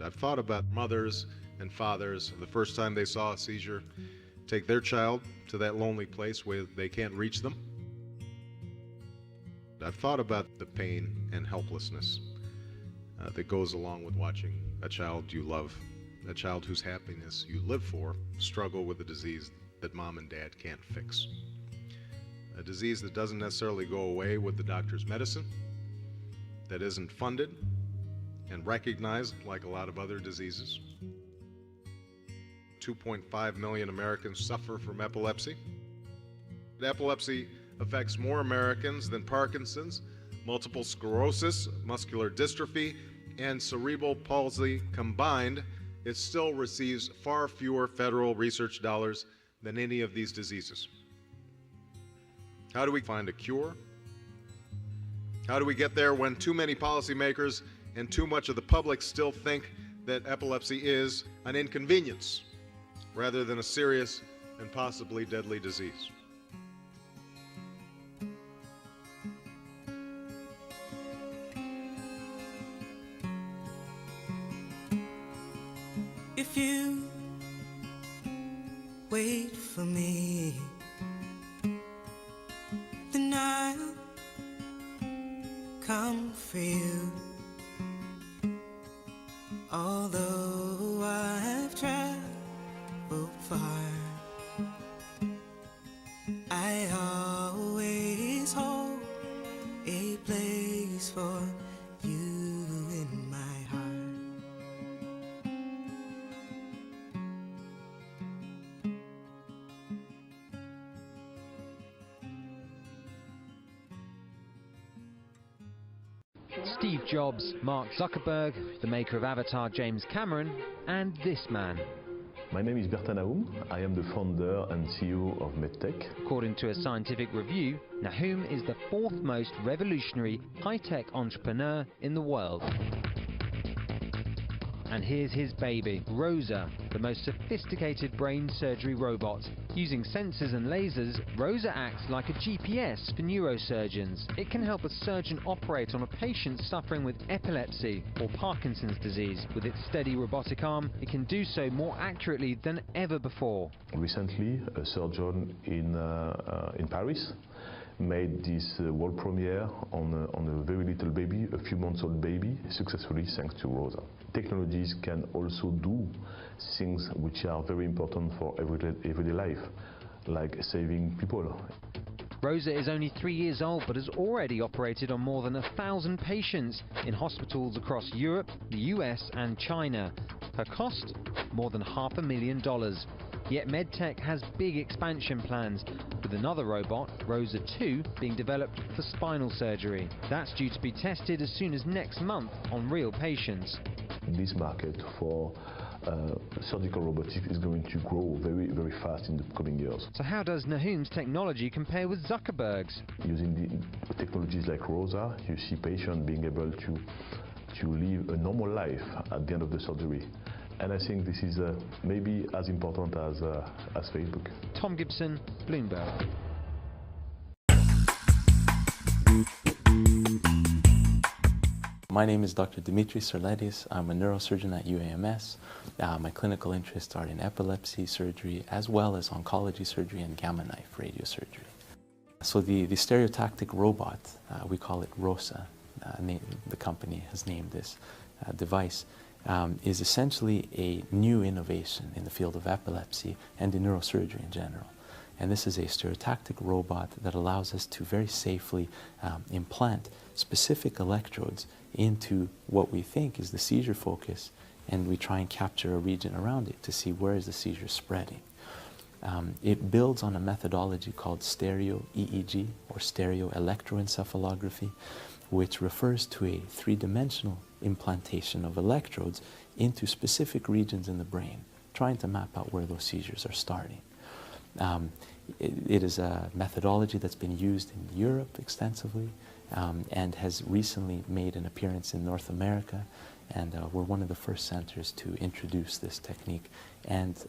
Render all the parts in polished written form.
I've thought about mothers and fathers the first time they saw a seizure take their child to that lonely place where they can't reach them. I've thought about the pain and helplessness that goes along with watching a child you love, a child whose happiness you live for, struggle with a disease that mom and dad can't fix. A disease that doesn't necessarily go away with the doctor's medicine, that isn't funded and recognized like a lot of other diseases. 2.5 million Americans suffer from epilepsy. Epilepsy affects more Americans than Parkinson's, multiple sclerosis, muscular dystrophy, and cerebral palsy combined. It still receives far fewer federal research dollars than any of these diseases. How do we find a cure? How do we get there when too many policymakers and too much of the public still think that epilepsy is an inconvenience rather than a serious and possibly deadly disease? If you wait for me, then I'll come for you. Although I've traveled far, I always hold a place for you in my heart. Steve Jobs, Mark Zuckerberg, the maker of Avatar James Cameron, and this man. My name is Bertin Nahum. I am the founder and CEO of MedTech. According to a scientific review, Nahum is the fourth most revolutionary high-tech entrepreneur in the world. And here's his baby, Rosa, the most sophisticated brain surgery robot. Using sensors and lasers, Rosa acts like a GPS for neurosurgeons. It can help a surgeon operate on a patient suffering with epilepsy or Parkinson's disease. With its steady robotic arm, it can do so more accurately than ever before. Recently, a surgeon in Paris made this world premiere on a very little baby, a few months old baby, successfully thanks to Rosa. Technologies can also do things which are very important for everyday life, like saving people. Rosa is only 3 years old but has already operated on more than 1,000 patients in hospitals across Europe, the US and China. Her cost? More than $500,000. Yet MedTech has big expansion plans, with another robot, Rosa 2, being developed for spinal surgery. That's due to be tested as soon as next month on real patients. This market for surgical robotics is going to grow very, very fast in the coming years. So how does Nahum's technology compare with Zuckerberg's? Using the technologies like Rosa, you see patients being able to live a normal life at the end of the surgery. And I think this is maybe as important as Facebook. Tom Gibson, Bloomberg. My name is Dr. Dimitris Sarledis. I'm a neurosurgeon at UAMS. My clinical interests are in epilepsy surgery as well as oncology surgery and gamma knife radiosurgery. So the stereotactic robot, we call it Rosa, the company has named this device, is essentially a new innovation in the field of epilepsy and in neurosurgery in general. And this is a stereotactic robot that allows us to very safely implant specific electrodes into what we think is the seizure focus, and we try and capture a region around it to see where is the seizure spreading. It builds on a methodology called stereo EEG, or stereo electroencephalography, which refers to a three-dimensional implantation of electrodes into specific regions in the brain, trying to map out where those seizures are starting. It is a methodology that's been used in Europe extensively and has recently made an appearance in North America, and we're one of the first centers to introduce this technique and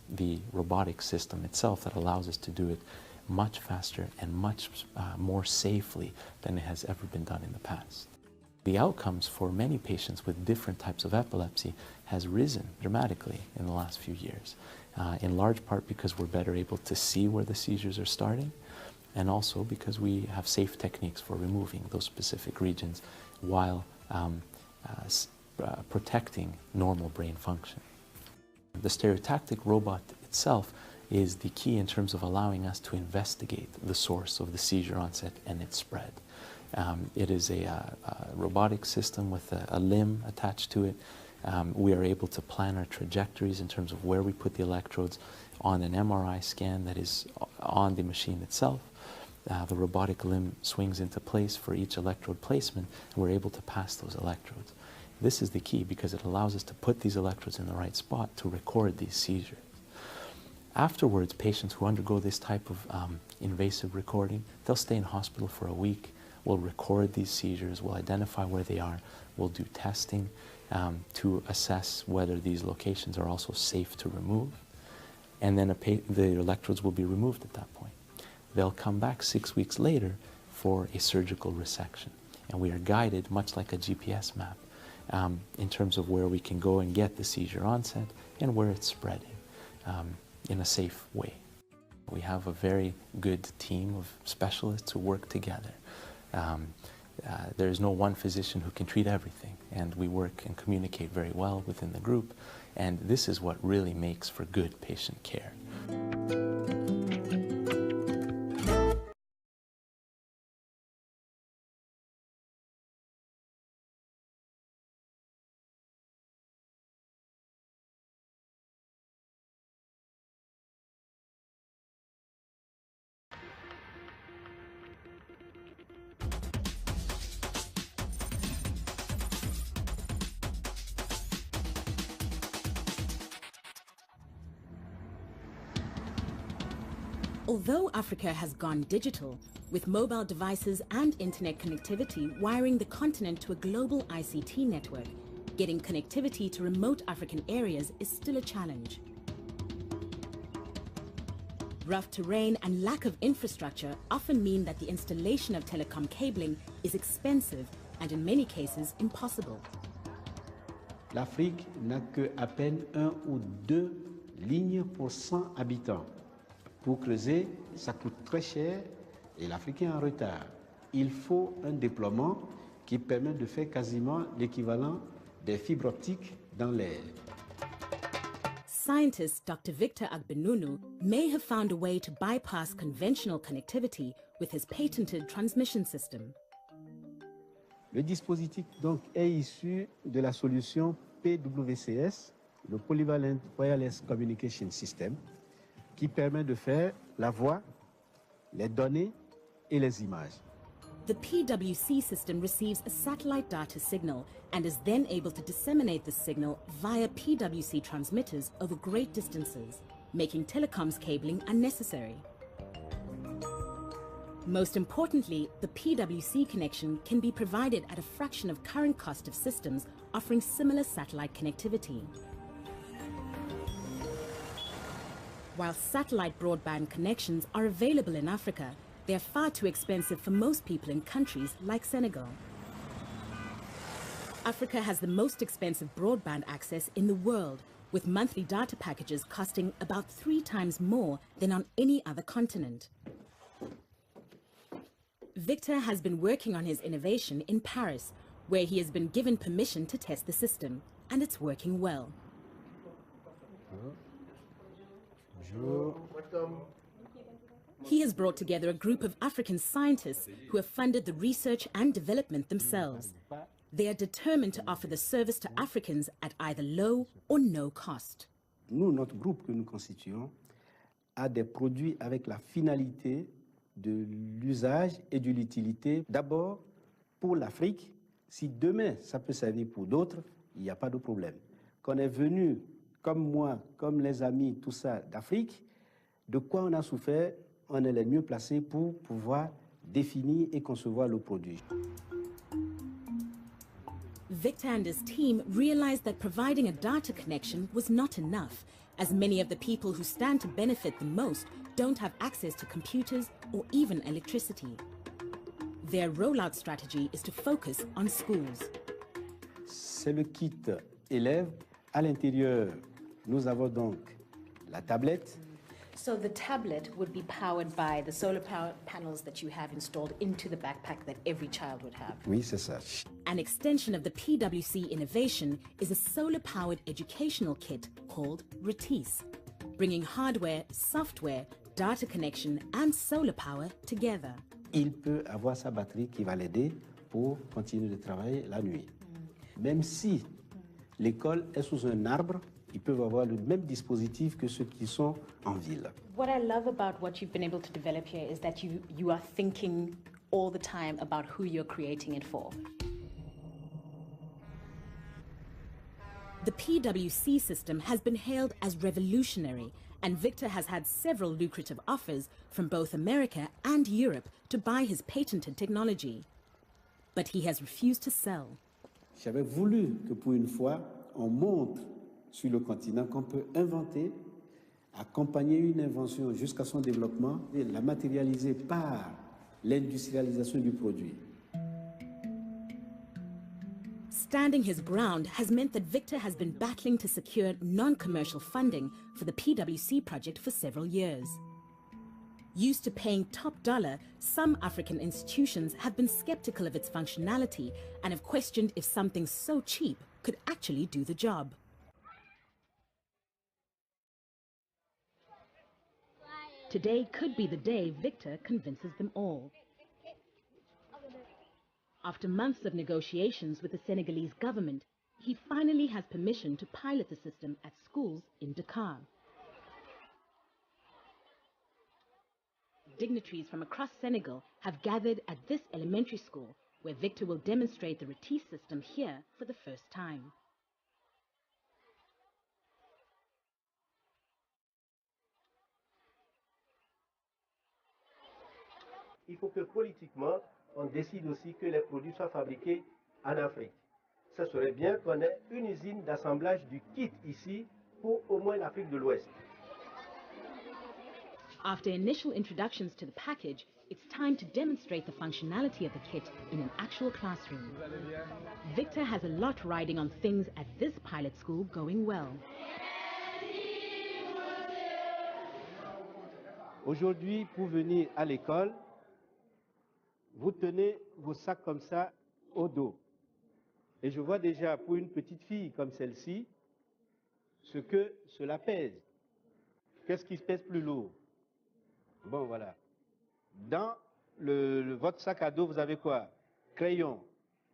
the robotic system itself that allows us to do it much faster and much more safely than it has ever been done in the past. The outcomes for many patients with different types of epilepsy has risen dramatically in the last few years, in large part because we're better able to see where the seizures are starting, and also because we have safe techniques for removing those specific regions while protecting normal brain function. The stereotactic robot itself is the key in terms of allowing us to investigate the source of the seizure onset and its spread. It is a robotic system with a limb attached to it. We are able to plan our trajectories in terms of where we put the electrodes on an MRI scan that is on the machine itself. The robotic limb swings into place for each electrode placement, and we're able to pass those electrodes. This is the key because it allows us to put these electrodes in the right spot to record these seizures. Afterwards, patients who undergo this type of invasive recording, they'll stay in hospital for a week. We'll record these seizures, we'll identify where they are, we'll do testing to assess whether these locations are also safe to remove. And then the electrodes will be removed at that point. They'll come back 6 weeks later for a surgical resection. And we are guided, much like a GPS map, in terms of where we can go and get the seizure onset and where it's spreading in a safe way. We have a very good team of specialists who work together. There is no one physician who can treat everything, and we work and communicate very well within the group, and this is what really makes for good patient care. Although Africa has gone digital, with mobile devices and internet connectivity wiring the continent to a global ICT network, getting connectivity to remote African areas is still a challenge. Rough terrain and lack of infrastructure often mean that the installation of telecom cabling is expensive and in many cases impossible. L'Afrique n'a que à peine 1 ou 2 lignes pour 100 habitants. Pour creuser, ça coûte très cher et l'Afrique est en retard. Il faut un déploiement qui permet de faire quasiment l'équivalent des fibres optiques dans l'air. Scientist Dr. Victor Agbenunu may have found a way to bypass conventional connectivity with his patented transmission system. Le dispositif donc est issu de la solution PWCS, le Polyvalent Wireless Communication System, qui permet de faire la voix, les données et les images. The PWC system receives a satellite data signal and is then able to disseminate the signal via PWC transmitters over great distances, making telecoms cabling unnecessary. Most importantly, the PWC connection can be provided at a fraction of current cost of systems offering similar satellite connectivity. While satellite broadband connections are available in Africa, they are far too expensive for most people in countries like Senegal. Africa has the most expensive broadband access in the world, with monthly data packages costing about 3 times more than on any other continent. Victor has been working on his innovation in Paris, where he has been given permission to test the system, and it's working well. He has brought together a group of African scientists who have funded the research and development themselves. They are determined to offer the service to Africans at either low or no cost. Nous, notre groupe que nous constituons, a des produits avec la finalité de l'usage et de l'utilité. D'abord, pour l'Afrique, si demain ça peut servir pour d'autres, il n'y a pas de problème. Qu'on est venu, comme moi, comme les amis, tout ça, d'Afrique, de quoi on a souffert, on est les mieux placés pour pouvoir définir et concevoir le produit. Victor and his team realized that providing a data connection was not enough, as many of the people who stand to benefit the most don't have access to computers or even electricity. Their rollout strategy is to focus on schools. C'est le kit élève. À l'intérieur, nous avons donc la tablette. So the tablet would be powered by the solar power panels that you have installed into the backpack that every child would have. Oui, c'est ça. An extension of the PwC innovation is a solar-powered educational kit called Retisse, bringing hardware, software, data connection and solar power together. Il peut avoir sa batterie qui va l'aider pour continuer de travailler la nuit. Même si l'école est sous un arbre, ils peuvent avoir le même dispositif que ceux qui sont en ville. What I love about what you've been able to develop here is that you are thinking all the time about who you're creating it for. The PwC system has been hailed as revolutionary, and Victor has had several lucrative offers from both America and Europe to buy his patented technology. But he has refused to sell. J'avais voulu que pour une fois, on montre sur le continent qu'on peut inventer, accompagner une invention jusqu'à son développement et la matérialiser par l'industrialisation du produit. Standing his ground has meant that Victor has been battling to secure non-commercial funding for the PwC project for several years. Used to paying top dollar, some African institutions have been skeptical of its functionality and have questioned if something so cheap could actually do the job. Today could be the day Victor convinces them all. After months of negotiations with the Senegalese government, he finally has permission to pilot the system at schools in Dakar. Dignitaries from across Senegal have gathered at this elementary school, where Victor will demonstrate the Retisse system here for the first time. Il faut que politiquement, on décide aussi que les produits soient fabriqués en Afrique. Ça serait bien qu'on ait une usine d'assemblage du kit ici pour au moins l'Afrique de l'Ouest. After initial introductions to the package, it's time to demonstrate the functionality of the kit in an actual classroom. Victor has a lot riding on things at this pilot school going well. Aujourd'hui, pour venir à l'école, vous tenez vos sacs comme ça au dos. Et je vois déjà pour une petite fille comme celle-ci, ce que cela pèse. Qu'est-ce qui pèse plus lourd? Bon, voilà. Dans votre sac à dos, vous avez quoi? Crayon,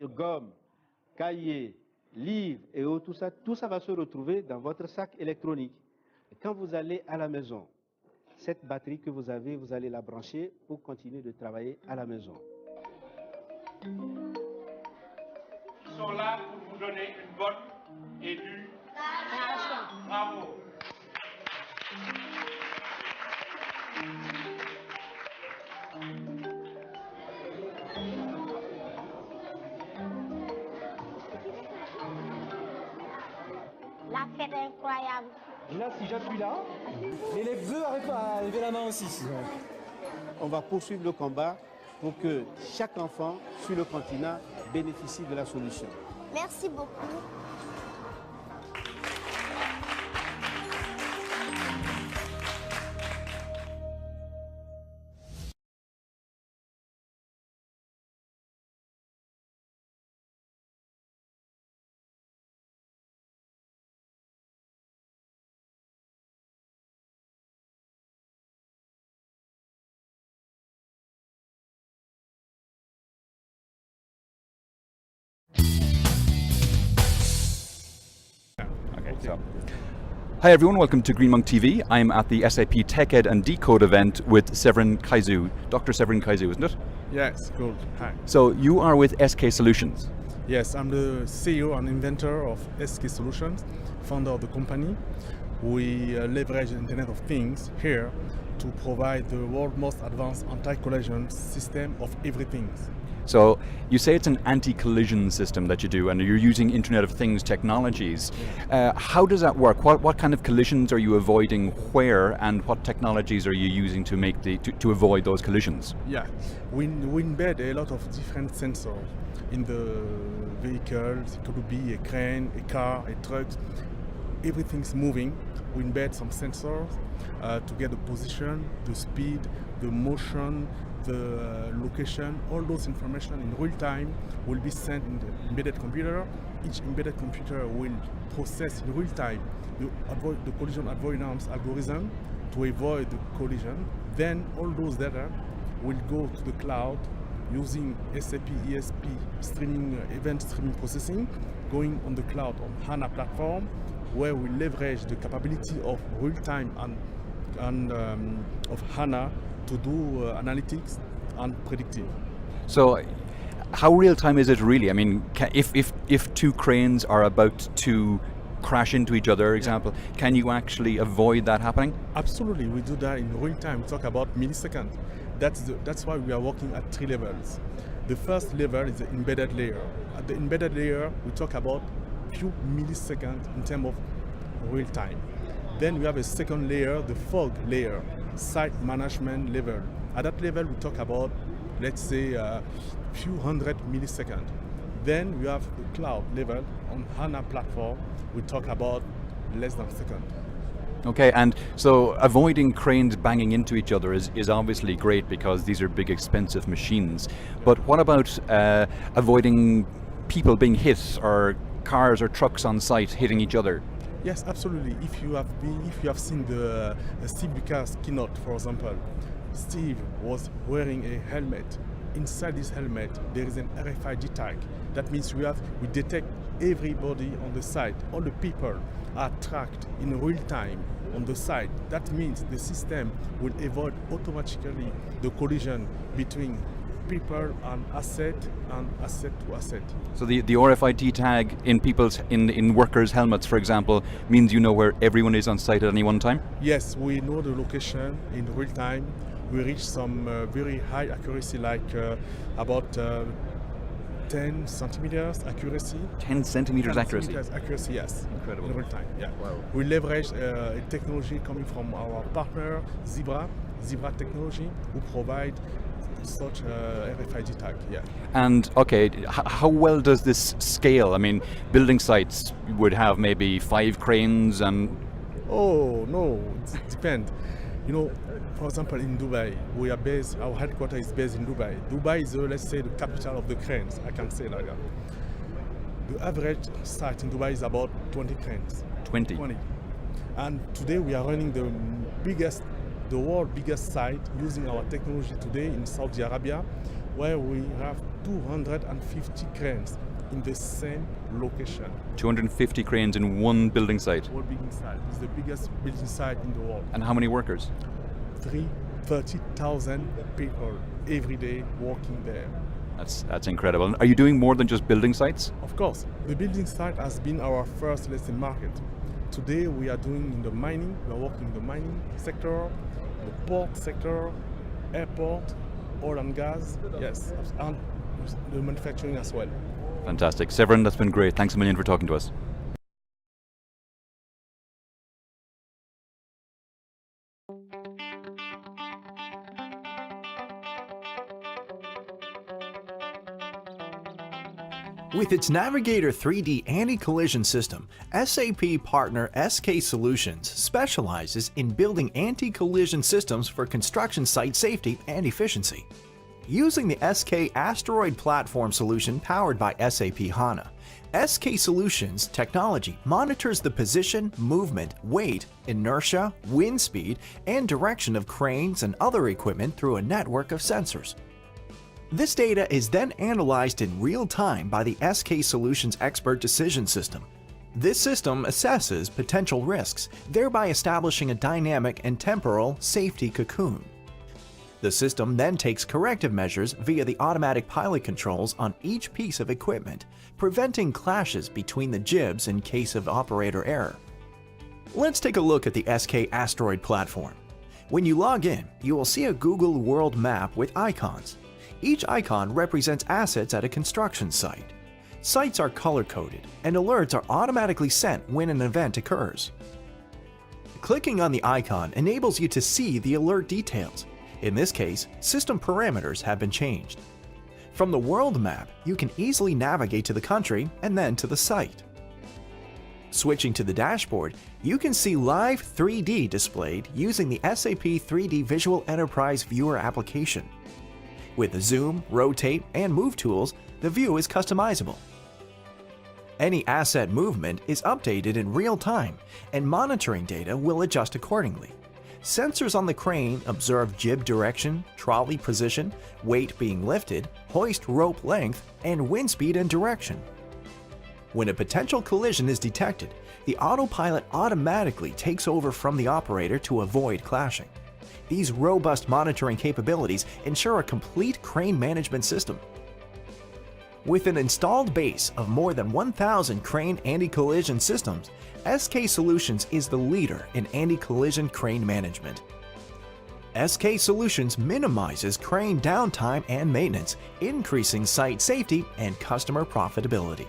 gomme, cahier, livre et tout ça va se retrouver dans votre sac électronique. Et quand vous allez à la maison, cette batterie que vous avez, vous allez la brancher pour continuer de travailler à la maison. Ils sont là pour vous donner une bonne éducation. Bravo. La fête est incroyable. Là, si j'appuie là, l'élève veut lever la main aussi. On va poursuivre le combat pour que chaque enfant sur le continent bénéficie de la solution. Merci beaucoup. Hi everyone, welcome to Green Monk TV. I'm at the SAP Tech Ed and Decode event with Severin Kaizu. Dr. Severin Kaizu, isn't it? Yes, good. Hi. So you are with SK Solutions. Yes, I'm the CEO and inventor of SK Solutions, founder of the company. We leverage the Internet of Things here to provide the world's most advanced anti-collision system of everything. So you say it's an anti-collision system that you do, and you're using Internet of Things technologies. How does that work? What kind of collisions are you avoiding where, and what technologies are you using to make to avoid those collisions? Yeah, we embed a lot of different sensors in the vehicles. It could be a crane, a car, a truck. Everything's moving. We embed some sensors to get the position, the speed, the motion, the location. All those information in real time will be sent in the embedded computer. Each embedded computer will process in real time the collision avoidance algorithm to avoid the collision. Then all those data will go to the cloud using SAP ESP streaming, event streaming processing, going on the cloud on HANA platform, where we leverage the capability of real-time and of HANA to do analytics and predictive. So how real-time is it really? I mean, if two cranes are about to crash into each other, example, can you actually avoid that happening? Absolutely, we do that in real time. We talk about milliseconds. That's why we are working at 3 levels. The first level is the embedded layer. At the embedded layer, we talk about few milliseconds in terms of real time. Then we have a second layer, the fog layer, site management level. At that level, we talk about, let's say, a few hundred milliseconds. Then we have the cloud level on HANA platform. We talk about less than a second. Okay, and so avoiding cranes banging into each other is obviously great because these are big, expensive machines. But what about avoiding people being hit, or cars or trucks on site hitting each other? Yes, absolutely. If you have seen the Steve Lucas keynote, for example, Steve was wearing a helmet. Inside this helmet, there is an RFID tag. That means we detect everybody on the site. All the people are tracked in real time on the site. That means the system will avoid automatically the collision between people and asset to asset. So the RFID tag in in workers' helmets, for example, means you know where everyone is on site at any one time? Yes, we know the location in real time. We reach some very high accuracy, like about 10 centimeters accuracy. 10 centimeters accuracy? 10 centimeters accuracy, yes. Incredible. In real time, yeah. Wow. We leverage a technology coming from our partner, Zebra Technology, who provide such RFID tag, yeah. And okay, how well does this scale? I mean, building sites would have maybe 5 cranes and... Oh, no, it depends. You know, for example, in Dubai, we are based, our headquarters is based in Dubai. Dubai is, let's say, the capital of the cranes, I can say like that. The average site in Dubai is about 20 cranes. 20? 20. And today we are running the world's biggest site using our technology today in Saudi Arabia, where we have 250 cranes in the same location. 250 cranes in one building site? One building site. It's the biggest building site in the world. And how many workers? 30,000 people every day working there. That's incredible. And are you doing more than just building sites? Of course. The building site has been our first lesson market. Today we are doing in the mining, we are working in the mining sector, the port sector, airport, oil and gas, yes, and the manufacturing as well. Fantastic. Severin, that's been great. Thanks a million for talking to us. With its Navigator 3D anti-collision system, SAP partner SK Solutions specializes in building anti-collision systems for construction site safety and efficiency. Using the SK Asteroid platform solution powered by SAP HANA, SK Solutions technology monitors the position, movement, weight, inertia, wind speed, and direction of cranes and other equipment through a network of sensors. This data is then analyzed in real time by the SK Solutions Expert Decision System. This system assesses potential risks, thereby establishing a dynamic and temporal safety cocoon. The system then takes corrective measures via the automatic pilot controls on each piece of equipment, preventing clashes between the jibs in case of operator error. Let's take a look at the SK Asteroid platform. When you log in, you will see a Google World Map with icons. Each icon represents assets at a construction site. Sites are color-coded, and alerts are automatically sent when an event occurs. Clicking on the icon enables you to see the alert details. In this case, system parameters have been changed. From the world map, you can easily navigate to the country and then to the site. Switching to the dashboard, you can see live 3D displayed using the SAP 3D Visual Enterprise Viewer application. With the zoom, rotate, and move tools, the view is customizable. Any asset movement is updated in real time, and monitoring data will adjust accordingly. Sensors on the crane observe jib direction, trolley position, weight being lifted, hoist rope length, and wind speed and direction. When a potential collision is detected, the autopilot automatically takes over from the operator to avoid clashing. These robust monitoring capabilities ensure a complete crane management system. With an installed base of more than 1,000 crane anti-collision systems, SK Solutions is the leader in anti-collision crane management. SK Solutions minimizes crane downtime and maintenance, increasing site safety and customer profitability.